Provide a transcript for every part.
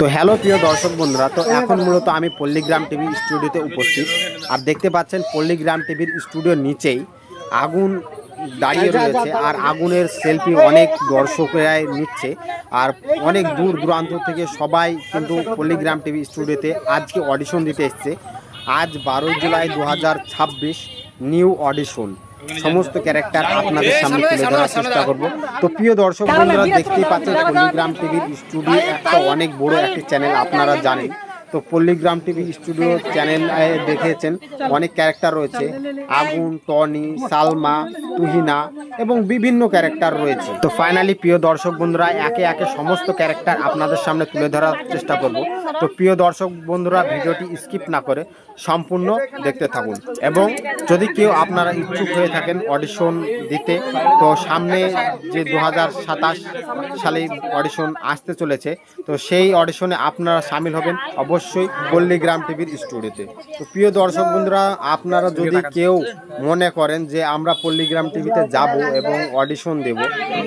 তো হ্যালো প্রিয় দর্শক বন্ধুরা, তো এখন মূলত আমি পল্লীগ্রাম টিভি স্টুডিওতে উপস্থিত। আর দেখতে পাচ্ছেন পল্লীগ্রাম টিভির স্টুডিওর নিচেই আগুন দাঁড়িয়ে রয়েছে, আর আগুনের সেলফি অনেক দর্শকরাই নিচ্ছে। আর অনেক দূর দূরান্ত থেকে সবাই কিন্তু পল্লীগ্রাম টিভি স্টুডিওতে আজকে অডিশন দিতে এসছে। আজ 12 জুলাই 2026 নিউ অডিশন, সমস্ত ক্যারেক্টার আপনাদের সামনে তুলে ধরার চেষ্টা করব। তো প্রিয় দর্শক বন্ধুরা, দেখতেই পাচ্ছেন পল্লীগ্রাম টিভির স্টুডিও একটা অনেক বড় একটি চ্যানেল, আপনারা জানেন। তো পল্লীগ্রাম টিভি স্টুডিও চ্যানেল দেখেছেন, অনেক ক্যারেক্টার রয়েছে, আগুন, টনি, সালমা, তুহিনা এবং বিভিন্ন ক্যারেক্টার রয়েছে। তো ফাইনালি প্রিয় দর্শক বন্ধুরা, একে একে সমস্ত ক্যারেক্টার আপনাদের সামনে তুলে ধরার চেষ্টা করব। তো প্রিয় দর্শক বন্ধুরা, ভিডিওটি স্কিপ না করে সম্পূর্ণ দেখতে থাকুন। এবং যদি কেউ আপনারা ইচ্ছুক হয়ে থাকেন অডিশন দিতে, তো সামনে যে 2027 সালে অডিশন আসতে চলেছে, তো সেই অডিশনে আপনারা সামিল হবেন অবশ্যই পল্লীগ্রাম টিভির স্টুডিওতে। তো প্রিয় দর্শক বন্ধুরা, আপনারা যদি কেউ মনে করেন যে আমরা পল্লীগ্রাম টিভিতে যাব এবং অডিশন দেব,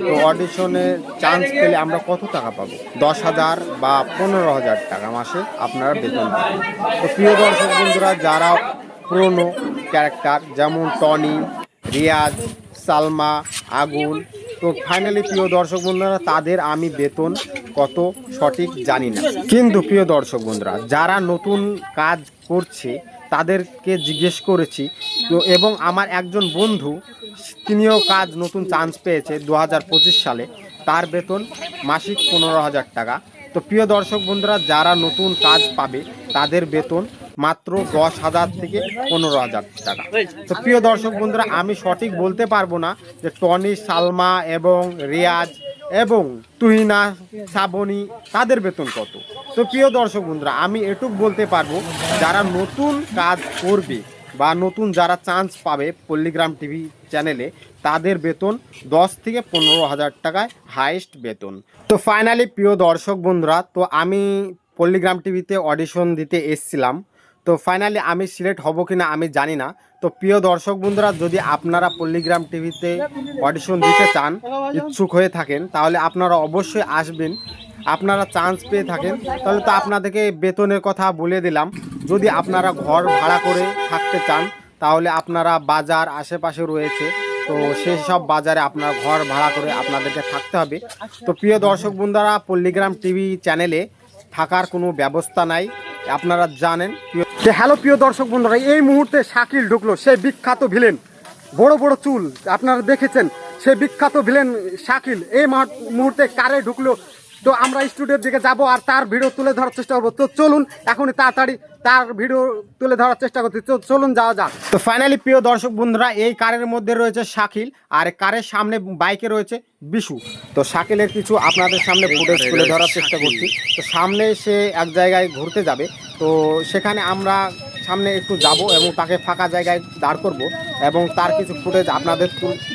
তো অডিশনে চান্স পেলে আমরা কত টাকা পাবো? 10,000 বা 15,000 টাকা মাসে আপনারা বেতন পাবেন। তো প্রিয় দর্শক বন্ধুরা, যারা পুরনো ক্যারেক্টার যেমন টনি, রিয়াজ, সালমা, আগুন, তো ফাইনালি প্রিয় দর্শক বন্ধুরা, তাদের আমি বেতন কত সঠিক জানি না। কিন্তু প্রিয় দর্শক বন্ধুরা, যারা নতুন কাজ করছে তাদেরকে জিজ্ঞেস করেছি। তো এবং আমার একজন বন্ধু, তিনিও কাজ নতুন চান্স পেয়েছে 2025 সালে, তার বেতন মাসিক 15,000 টাকা। তো প্রিয় দর্শক বন্ধুরা, যারা নতুন কাজ পাবে তাদের বেতন মাত্র 10,000 থেকে 15,000 টাকা। তো প্রিয় দর্শক বন্ধুরা, আমি সঠিক বলতে পারবো না যে টনি, সালমা এবং রিয়াজ এবং তুহিনা, শ্রাবণী তাদের বেতন কত। তো প্রিয় দর্শক বন্ধুরা, আমি এটুক বলতে পারবো, যারা নতুন কাজ করবে বা নতুন যারা চান্স পাবে পল্লীগ্রাম টিভি চ্যানেলে, তাদের বেতন 10 থেকে 15,000 টাকায় হাইয়েস্ট বেতন। তো ফাইনালি প্রিয় দর্শক বন্ধুরা, তো আমি পল্লীগ্রাম টিভিতে অডিশন দিতে এসছিলাম। তো ফাইনালি আমি সিলেক্ট হব কিনা আমি জানি না। তো প্রিয় দর্শক বন্ধুরা, যদি আপনারা পল্লীগ্রাম টিভিতে অডিশন দিতে চান, ইচ্ছুক হয়ে থাকেন, তাহলে আপনারা অবশ্যই আসবেন। আপনারা চান্স পেয়ে থাকেন তাহলে তো আপনাদেরকে বেতনের কথা বলে দিলাম। যদি আপনারা ঘর ভাড়া করে থাকতে চান, তাহলে আপনারা বাজার আশেপাশে রয়েছে, তো সেই সব বাজারে আপনার ঘর ভাড়া করে আপনাদেরকে থাকতে হবে। তো প্রিয় দর্শক বন্ধুরা, পল্লীগ্রাম টিভি চ্যানেলে থাকার কোনো ব্যবস্থা নাই, আপনারা জানেন। হ্যালো প্রিয় দর্শক বন্ধুরা, এই মুহূর্তে শাকিল ঢুকলো, সেই বিখ্যাত ভিলেন, বড় বড় চুল আপনারা দেখেছেন, সেই বিখ্যাত ভিলেন শাকিল এই মুহূর্তে কারে ঢুকলো। তো আমরা স্টুডিওর দিকে যাব আর তার ভিডিও তুলে ধরার চেষ্টা করবো। তো চলুন এখনই তাড়াতাড়ি তার ভিডিও তুলে ধরার চেষ্টা করছি। তো চলুন যাওয়া যাক। তো ফাইনালি প্রিয় দর্শক বন্ধুরা, এই কারের মধ্যে রয়েছে শাকিল, আর কারের সামনে বাইকে রয়েছে বিশু। তো শাকিলের কিছু আপনাদের সামনে ফুটেজ তুলে ধরার চেষ্টা করছি। তো সামনে সে এক জায়গায় ঘুরতে যাবে, তো সেখানে আমরা সামনে একটু যাব এবং তাকে ফাঁকা জায়গায় দাঁড় করব এবং তার কিছু ফুটেজ আপনাদের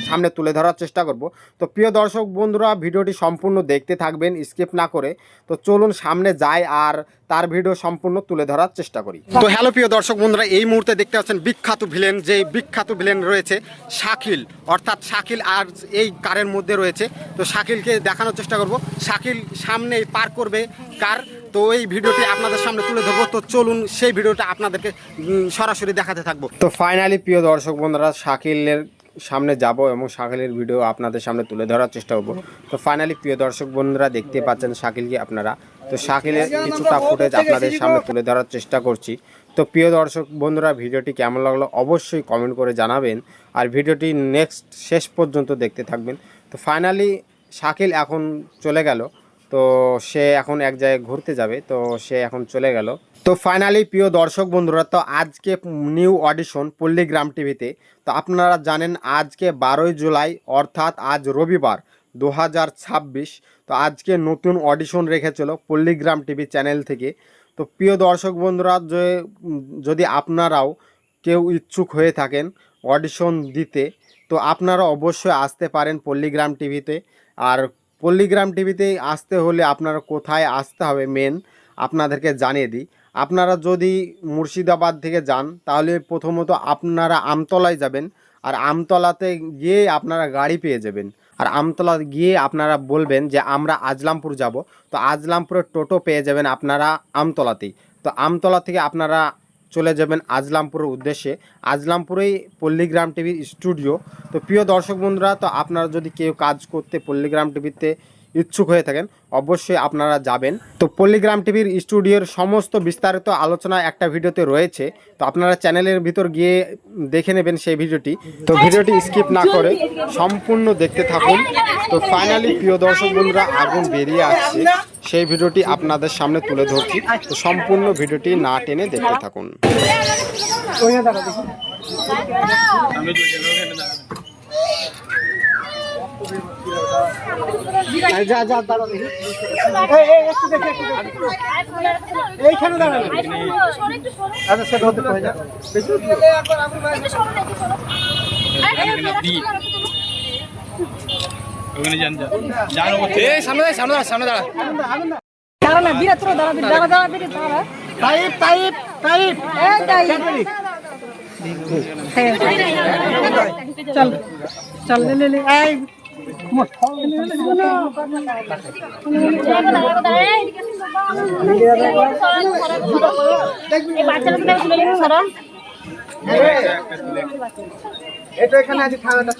সামনে তুলে ধরার চেষ্টা করব। তো প্রিয় দর্শক বন্ধুরা, ভিডিওটি সম্পূর্ণ দেখতে থাকবেন স্কিপ না করে। তো চলুন সামনে যাই আর তার ভিডিও সম্পূর্ণ তুলে ধরার চেষ্টা করি। তো হ্যালো প্রিয় দর্শক বন্ধুরা, এই মুহূর্তে দেখতে পাচ্ছেন বিখ্যাত ভিলেন, যে বিখ্যাত ভিলেন রয়েছে শাকিল, অর্থাৎ শাকিল আর এই কারের মধ্যে রয়েছে। তো শাকিলকে দেখানোর চেষ্টা করব। শাকিল সামনে পার করবে কার, তো এই ভিডিওটি আপনাদের সামনে তুলে ধরবো। তো চলুন সেই ভিডিওটা আপনাদেরকে সরাসরি দেখাতে থাকবো। তো ফাইনালি প্রিয় দর্শক বন্ধুরা, শাকিলের সামনে যাব এবং শাকিলের ভিডিও আপনাদের সামনে তুলে ধরার চেষ্টা করবো। তো ফাইনালি প্রিয় দর্শক বন্ধুরা, দেখতে পাচ্ছেন শাকিলকে আপনারা। তো শাকিলের কিছুটা ফুটেজ আপনাদের সামনে তুলে ধরার চেষ্টা করছি। তো প্রিয় দর্শক বন্ধুরা, ভিডিওটি কেমন লাগলো অবশ্যই কমেন্ট করে জানাবেন, আর ভিডিওটি নেক্সট শেষ পর্যন্ত দেখতে থাকবেন। তো ফাইনালি শাকিল এখন চলে গেল, তো সে এখন এক জায়গায় ঘুরতে যাবে, তো সে এখন চলে গেল। তো ফাইনালি প্রিয় দর্শক বন্ধুরা, তো আজকে নিউ অডিশন পল্লীগ্রাম টিভিতে। তো আপনারা জানেন আজকে 12 জুলাই, অর্থাৎ আজ রবিবার 2026। তো আজকে নতুন অডিশন রেখেছিল পল্লীগ্রাম টিভি চ্যানেল থেকে। তো প্রিয় দর্শক বন্ধুরা, যদি আপনারাও কেউ ইচ্ছুক হয়ে থাকেন অডিশন দিতে, তো আপনারা অবশ্যই আসতে পারেন পল্লীগ্রাম টিভিতে। আর পল্লীগ্রাম টিভিতে আসতে হলে আপনারা কোথায় আসতে হবে মেন আপনাদেরকে জানিয়ে দিই। আপনারা যদি মুর্শিদাবাদ থেকে যান, তাহলে প্রথমত আপনারা আমতলায় যাবেন, আর আমতলাতে গিয়ে আপনারা গাড়ি পেয়ে যাবেন। আর আমতলা গিয়ে আপনারা বলবেন যে আমরা আজলামপুর যাব, তো আজলামপুরের টোটো পেয়ে যাবেন আপনারা আমতলাতেই। তো আমতলা থেকে আপনারা চলে যাবেন আজলামপুরের উদ্দেশ্যে। আজলামপুরেই পল্লীগ্রাম টিভির স্টুডিও। তো প্রিয় দর্শক বন্ধুরা, তো আপনারা যদি কেউ কাজ করতে পল্লীগ্রাম টিভিতে ইচ্ছুক হয়ে থাকেন, অবশ্যই আপনারা যাবেন। তো পল্লীগ্রাম টিভির স্টুডিওর সমস্ত বিস্তারিত আলোচনা একটা ভিডিওতে রয়েছে, তো আপনারা চ্যানেলের ভিতর গিয়ে দেখে নেবেন সেই ভিডিওটি। তো ভিডিওটি স্কিপ না করে সম্পূর্ণ দেখতে থাকুন। তো ফাইনালি প্রিয় দর্শক বন্ধুরা, আগুন বেরিয়ে আসছে, সেই ভিডিওটি আপনাদের সামনে তুলে ধরছি। তো সম্পূর্ণ ভিডিওটি না টেনে দেখতে থাকুন। এইখানে দাঁড়ানো আচ্ছা সেটা হতে পারে না ওখানে যান যা জানো এই সামনে দাঁড়া দাঁড়া না বিরাট তোরা দাঁড়া বিরাট দাঁড়া টাইপ এই টাইপ চল চল লে এই এটা এখানে আজ খাওয়াটা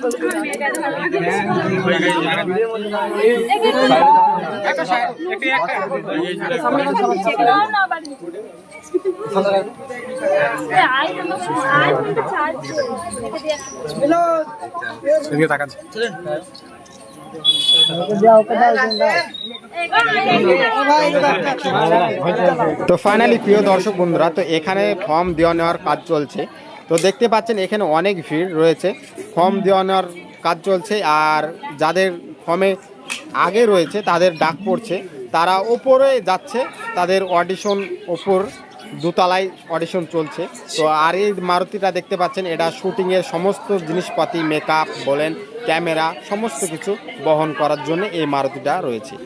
তো ফাইনালি প্রিয় দর্শক বন্ধুরা, তো এখানে ফর্ম দেওয়া নেওয়ার কাজ চলছে। তো দেখতে পাচ্ছেন এখানে অনেক ভিড় রয়েছে, ফর্ম দেওয়া নেওয়ার কাজ চলছে। আর যাদের ফর্মে আগে রয়েছে তাদের ডাক পড়ছে, তারা ওপরে যাচ্ছে, তাদের অডিশন ওপর দোতলায় অডিশন চলছে। তো আর এই মারুতিটা দেখতে পাচ্ছেন, এটা শুটিংয়ের সমস্ত জিনিসপাতি, মেকআপ বলেন, ক্যামেরা, সমস্ত কিছু বহন করার জন্য এই মারুতিটা রয়েছে।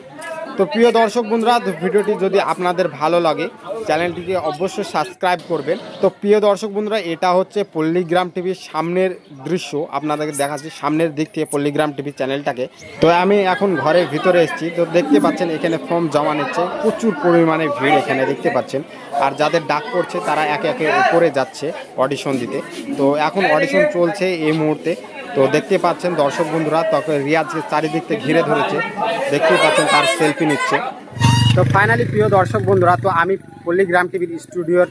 তো প্রিয় দর্শক বন্ধুরা, ভিডিওটি যদি আপনাদের ভালো লাগে চ্যানেলটিকে অবশ্যই সাবস্ক্রাইব করবেন। তো প্রিয় দর্শক বন্ধুরা, এটা হচ্ছে পল্লীগ্রাম টিভির সামনের দৃশ্য, আপনাদেরকে দেখাচ্ছি সামনের দিক থেকে পল্লীগ্রাম টিভি চ্যানেলটাকে। তো আমি এখন ঘরের ভিতরে এসেছি, তো দেখতে পাচ্ছেন এখানে ফর্ম জমা নিচ্ছে, প্রচুর পরিমাণে ভিড় এখানে দেখতে পাচ্ছেন। আর যাদের ডাক করছে তারা একে একে উপরে যাচ্ছে অডিশন দিতে। তো এখন অডিশন চলছে এই মুহূর্তে। তো দেখতে পাচ্ছেন দর্শক বন্ধুরা, তখন রিয়াজকে চারিদিক থেকে ঘিরে ধরেছে, দেখতে পাচ্ছেন তার সেলফি নিচ্ছে। তো ফাইনালি প্রিয় দর্শক বন্ধুরা, তো আমি পল্লীগ্রাম টিভির স্টুডিওর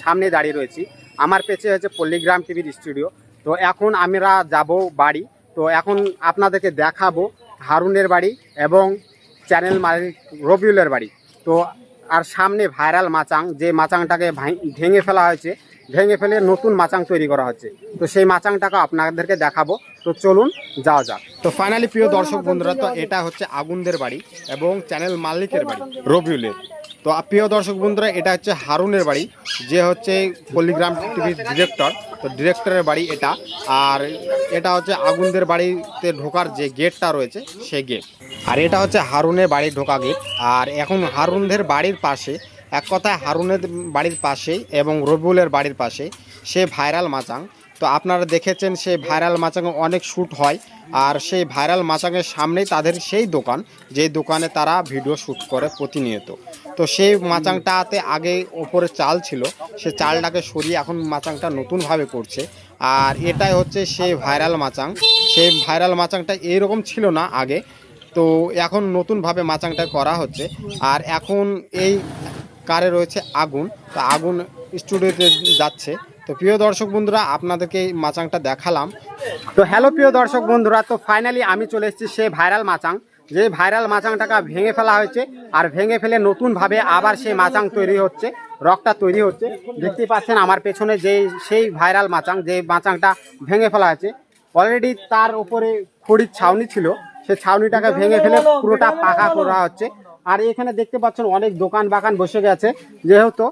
সামনে দাঁড়িয়ে রয়েছি। আমার পেছে হচ্ছে পল্লীগ্রাম টিভির স্টুডিও। তো এখন আমরা যাব বাড়ি। তো এখন আপনাদেরকে দেখাবো হারুনের বাড়ি এবং চ্যানেল মালিক রবিউলের বাড়ি। তো আর সামনে ভাইরাল মাচাং, যে মাচাংটাকে ভেঙে ফেলা হয়েছে, ভেঙে ফেলে নতুন মাচাং তৈরি করা হচ্ছে। তো সেই মাচাংটাকে আপনাদেরকে দেখাবো। তো চলুন যাওয়া যাক। তো ফাইনালি প্রিয় দর্শক বন্ধুরা, তো এটা হচ্ছে আগুনদের বাড়ি এবং চ্যানেল মালিকের বাড়ি রবিউলের। তো প্রিয় দর্শক বন্ধুরা, এটা হচ্ছে হারুনের বাড়ি, যে হচ্ছে পল্লীগ্রাম টিভির ডিরেক্টর। তো ডিরেক্টরের বাড়ি এটা। আর এটা হচ্ছে আগুনদের বাড়িতে ঢোকার যে গেটটা রয়েছে সেই গেট। আর এটা হচ্ছে হারুনের বাড়ি ঢোকা গেট। আর এখন হারুনদের বাড়ির পাশে, এক কথায় হারুনের বাড়ির পাশেই এবং রবিউলের বাড়ির পাশে সে ভাইরাল মাচাং। তো আপনারা দেখেছেন সেই ভাইরাল মাচাঙে অনেক শ্যুট হয়। আর সেই ভাইরাল মাচাঙের সামনেই তাদের সেই দোকান, যে দোকানে তারা ভিডিও শ্যুট করে প্রতিনিয়ত। তো সেই মাচাংটাতে আগে ওপরে চাল ছিল, সে চালটাকে সরিয়ে এখন মাচাংটা নতুনভাবে করছে। আর এটাই হচ্ছে সেই ভাইরাল মাচাং। সেই ভাইরাল মাচাংটা এইরকম ছিল না আগে, তো এখন নতুনভাবে মাচাংটা করা হচ্ছে। আর এখন এই কারে রয়েছে আগুন, তো আগুন স্টুডিওতে যাচ্ছে। তো প্রিয় দর্শক বন্ধুরা, আপনাদেরকে এই মাচাংটা দেখালাম। তো হ্যালো প্রিয় দর্শক বন্ধুরা, তো ফাইনালি আমি চলে এসেছি সেই ভাইরাল মাচাং, যে ভাইরাল মাচাংটাকে ভেঙে ফেলা হয়েছে। আর ভেঙে ফেলে নতুনভাবে আবার সেই মাচাং তৈরি হচ্ছে, রকটা তৈরি হচ্ছে। দেখতে পাচ্ছেন আমার পেছনে যে সেই ভাইরাল মাচাং, যে মাচাংটা ভেঙে ফেলা হয়েছে। অলরেডি তার উপরে খড়ির ছাউনি ছিল, সেই ছাউনিটাকে ভেঙে ফেলে পুরোটা পাকা করা হচ্ছে। আর এখানে দেখতে পাচ্ছেন অনেক দোকান বাগান বসে গেছে যেহেতু।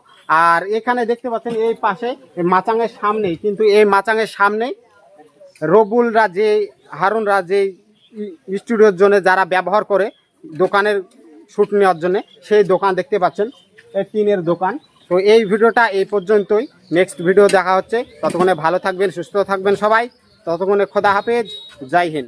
আর এখানে দেখতে পাচ্ছেন এই পাশে মাচাঙের সামনেই, কিন্তু এই মাচাঙের সামনেই রবুলরা, যে হারুনরা যে স্টুডিওর জন্য যারা ব্যবহার করে দোকানের শ্যুট নেওয়ার জন্য, সেই দোকান দেখতে পাচ্ছেন, এই টিনের দোকান। তো এই ভিডিওটা এই পর্যন্তই, নেক্সট ভিডিও দেখা হচ্ছে। ততক্ষণে ভালো থাকবেন, সুস্থ থাকবেন সবাই। ততক্ষণে খোদা হাফেজ, জয় হিন্দ।